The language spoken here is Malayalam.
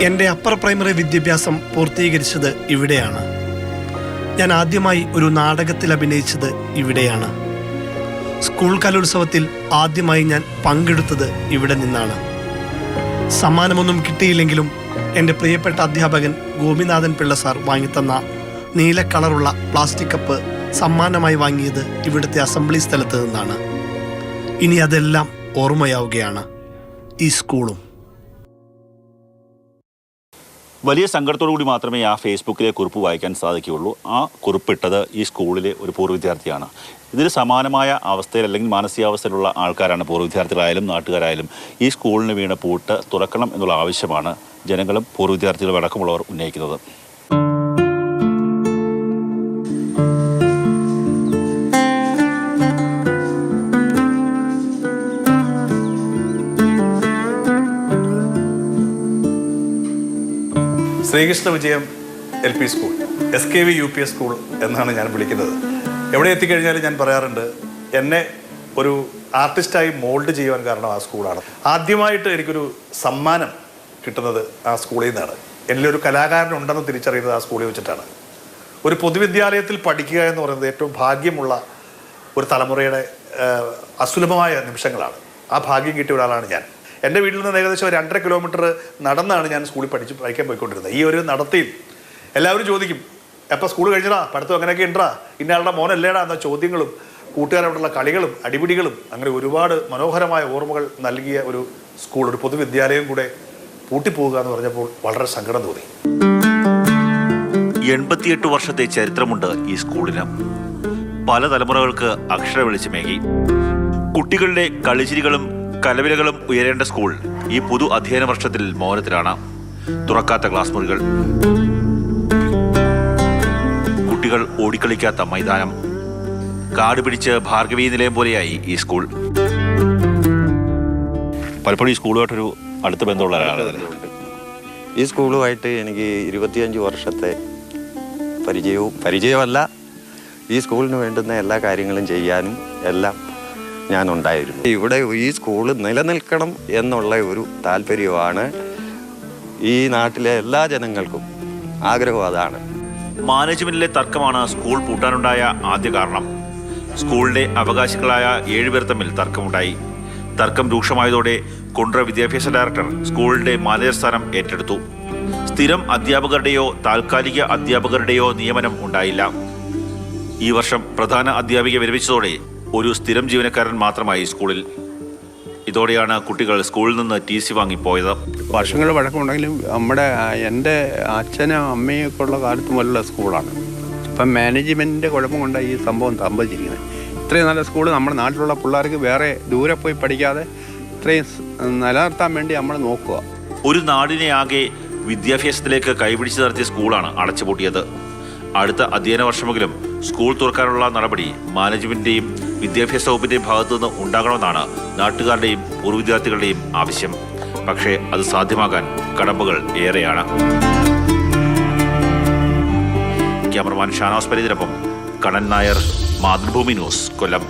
എൻ്റെ അപ്പർ പ്രൈമറി വിദ്യാഭ്യാസം പൂർത്തീകരിച്ചത് ഇവിടെയാണ്. ഞാൻ ആദ്യമായി ഒരു നാടകത്തിൽ അഭിനയിച്ചത് ഇവിടെയാണ്. സ്കൂൾ കലോത്സവത്തിൽ ആദ്യമായി ഞാൻ പങ്കെടുത്തത് ഇവിടെ നിന്നാണ്. സമ്മാനമൊന്നും കിട്ടിയില്ലെങ്കിലും എൻ്റെ പ്രിയപ്പെട്ട അധ്യാപകൻ ഗോപിനാഥൻ പിള്ള സാർ വാങ്ങിത്തന്ന നീല കളറുള്ള പ്ലാസ്റ്റിക് കപ്പ് സമ്മാനമായി വാങ്ങിയത് ഇവിടുത്തെ അസംബ്ലി സ്ഥലത്ത് നിന്നാണ്. ഇനി അതെല്ലാം ഓർമ്മയാവുകയാണ് ഈ സ്കൂളും. വലിയ സങ്കടത്തോടു കൂടി മാത്രമേ ആ ഫേസ്ബുക്കിലെ കുറിപ്പ് വായിക്കാൻ സാധിക്കുകയുള്ളൂ. ആ കുറിപ്പിട്ടത് ഈ സ്കൂളിലെ ഒരു പൂർവ്വ വിദ്യാർത്ഥിയാണ്. ഇതിന് സമാനമായ അവസ്ഥയിൽ അല്ലെങ്കിൽ മാനസികാവസ്ഥയിലുള്ള ആൾക്കാരാണ് പൂർവ്വ വിദ്യാർത്ഥികളായാലും നാട്ടുകാരായാലും. ഈ സ്കൂളിന് വീണ പൂട്ട് തുറക്കണം എന്നുള്ള ആവശ്യമാണ് ജനങ്ങളും പൂർവ്വ വിദ്യാർത്ഥികളും അടക്കമുള്ളവർ ഉന്നയിക്കുന്നത്. ശ്രീകൃഷ്ണ വിജയം LP school, SKV UP school എന്നാണ് ഞാൻ വിളിക്കുന്നത്. എവിടെ എത്തിക്കഴിഞ്ഞാലും ഞാൻ പറയാറുണ്ട്, എന്നെ ഒരു ആർട്ടിസ്റ്റായി മോൾഡ് ചെയ്യുവാൻ കാരണം ആ സ്കൂളാണ്. ആദ്യമായിട്ട് എനിക്കൊരു സമ്മാനം കിട്ടുന്നത് ആ സ്കൂളിൽ നിന്നാണ്. എന്നിലൊരു കലാകാരനുണ്ടെന്ന് തിരിച്ചറിയുന്നത് ആ സ്കൂളിൽ വെച്ചിട്ടാണ്. ഒരു പൊതുവിദ്യാലയത്തിൽ പഠിക്കുക എന്ന് പറയുന്നത് ഏറ്റവും ഭാഗ്യമുള്ള ഒരു തലമുറയുടെ അസുലഭമായ നിമിഷങ്ങളാണ്. ആ ഭാഗ്യം കിട്ടിയ ഒരാളാണ് ഞാൻ. എൻ്റെ വീട്ടിൽ നിന്ന് ഏകദേശം 2.5 കിലോമീറ്റർ നടന്നാണ് ഞാൻ സ്കൂളിൽ പഠിക്കാൻ പോയിക്കൊണ്ടിരുന്നത്. ഈ ഒരു നടത്തിയിൽ എല്ലാവരും ചോദിക്കും, എപ്പോൾ സ്കൂൾ കഴിഞ്ഞടാ, പഠിത്തം അങ്ങനെയൊക്കെ ഉണ്ടാ, ഇന്നയാളുടെ മോനല്ലേടാ എന്ന ചോദ്യങ്ങളും കൂട്ടുകാരോടുള്ള കളികളും അടിപിടികളും അങ്ങനെ ഒരുപാട് മനോഹരമായ ഓർമ്മകൾ നൽകിയ ഒരു സ്കൂൾ, ഒരു പൊതുവിദ്യാലയം കൂടെ പൂട്ടിപ്പോവുക എന്ന് പറഞ്ഞപ്പോൾ വളരെ സങ്കടം തോന്നി. 88 വർഷത്തെ ചരിത്രമുണ്ട് ഈ സ്കൂളിന്. പല തലമുറകൾക്ക് അക്ഷര വെളിച്ചമേകി. കുട്ടികളുടെ കളിച്ചിരികളും കലവിലകളും ഉയരേണ്ട സ്കൂൾ ഈ പുതു അധ്യയന വർഷത്തിൽ മൗനത്തിലാണ്. തുറക്കാത്ത ക്ലാസ് മുറികൾ, കുട്ടികൾ ഓടിക്കളിക്കാത്ത മൈതാനം, കാട് പിടിച്ച് ഭാർഗവീ നിലയം പോലെയായി ഈ സ്കൂൾ. പലപ്പോഴും ഈ സ്കൂളുമായിട്ടൊരു അടുത്ത ബന്ധമുള്ള ഒരാളാണ്. ഈ സ്കൂളുമായിട്ട് എനിക്ക് 25 വർഷത്തെ പരിചയമല്ല, ഈ സ്കൂളിന് വേണ്ടുന്ന എല്ലാ കാര്യങ്ങളും ചെയ്യാനും എല്ലാം ഞാനുണ്ടായിരുന്നു. ഇവിടെ ഈ സ്കൂൾ നിലനിൽക്കണം എന്നുള്ള ഒരു താല്പര്യമാണ് ഈ നാട്ടിലെ എല്ലാ ജനങ്ങൾക്കും. ആഗ്രഹം അതാണ്. മാനേജ്മെന്റിലെ തർക്കമാണ് സ്കൂൾ പൂട്ടാനുണ്ടായ ആദ്യ കാരണം. സ്കൂളിന്റെ അവകാശികളായ 7 പേർ തമ്മിൽ തർക്കമുണ്ടായി. തർക്കം രൂക്ഷമായതോടെ കുണ്ട്ര വിദ്യാഭ്യാസ ഡയറക്ടർ സ്കൂളിന്റെ മാനേജർ സ്ഥാനം ഏറ്റെടുത്തു. സ്ഥിരം അധ്യാപകരുടെയോ താൽക്കാലിക അധ്യാപകരുടെയോ നിയമനം ഉണ്ടായില്ല. ഈ വർഷം പ്രധാന അധ്യാപിക വിരമിച്ചതോടെ ഒരു സ്ഥിരം ജീവനക്കാരൻ മാത്രമായി സ്കൂളിൽ. ഇതോടെയാണ് കുട്ടികൾ സ്കൂളിൽ നിന്ന് TC വാങ്ങിപ്പോയത്. വർഷങ്ങൾ വഴക്കമുണ്ടെങ്കിലും എൻ്റെ അച്ഛനും അമ്മയൊക്കെ ഉള്ള കാലത്ത് മുതലുള്ള സ്കൂളാണ്. ഇപ്പം മാനേജ്മെൻറ്റിൻ്റെ കുഴപ്പം കൊണ്ടാണ് ഈ സംഭവം സംഭവിച്ചിരിക്കുന്നത്. ഇത്രയും നല്ല സ്കൂൾ നമ്മുടെ നാട്ടിലുള്ള പിള്ളേർക്ക് വേറെ ദൂരെ പോയി പഠിക്കാതെ ഇത്രയും നിലനിർത്താൻ വേണ്ടി നമ്മൾ നോക്കുക. ഒരു നാടിനെ ആകെ വിദ്യാഭ്യാസത്തിലേക്ക് കൈപിടിച്ച് നടത്തിയ സ്കൂളാണ് അടച്ചുപൂട്ടിയത്. അടുത്ത അധ്യയന വർഷമെങ്കിലും സ്കൂൾ തുറക്കാനുള്ള നടപടി മാനേജ്മെന്റിന്റെയും വിദ്യാഭ്യാസ വകുപ്പിന്റെയും ഭാഗത്തു നിന്ന് ഉണ്ടാകണമെന്നാണ് നാട്ടുകാരുടെയും പൂർവ്വ വിദ്യാർത്ഥികളുടെയും ആവശ്യം. പക്ഷേ അത് സാധ്യമാകാൻ കടമ്പകൾ ഏറെയാണ്. ക്യാമറമാൻ ഷാനവാസ് പരീതിനൊപ്പം കണ്ണൻ നായർ, മാതൃഭൂമി ന്യൂസ്, കൊല്ലം.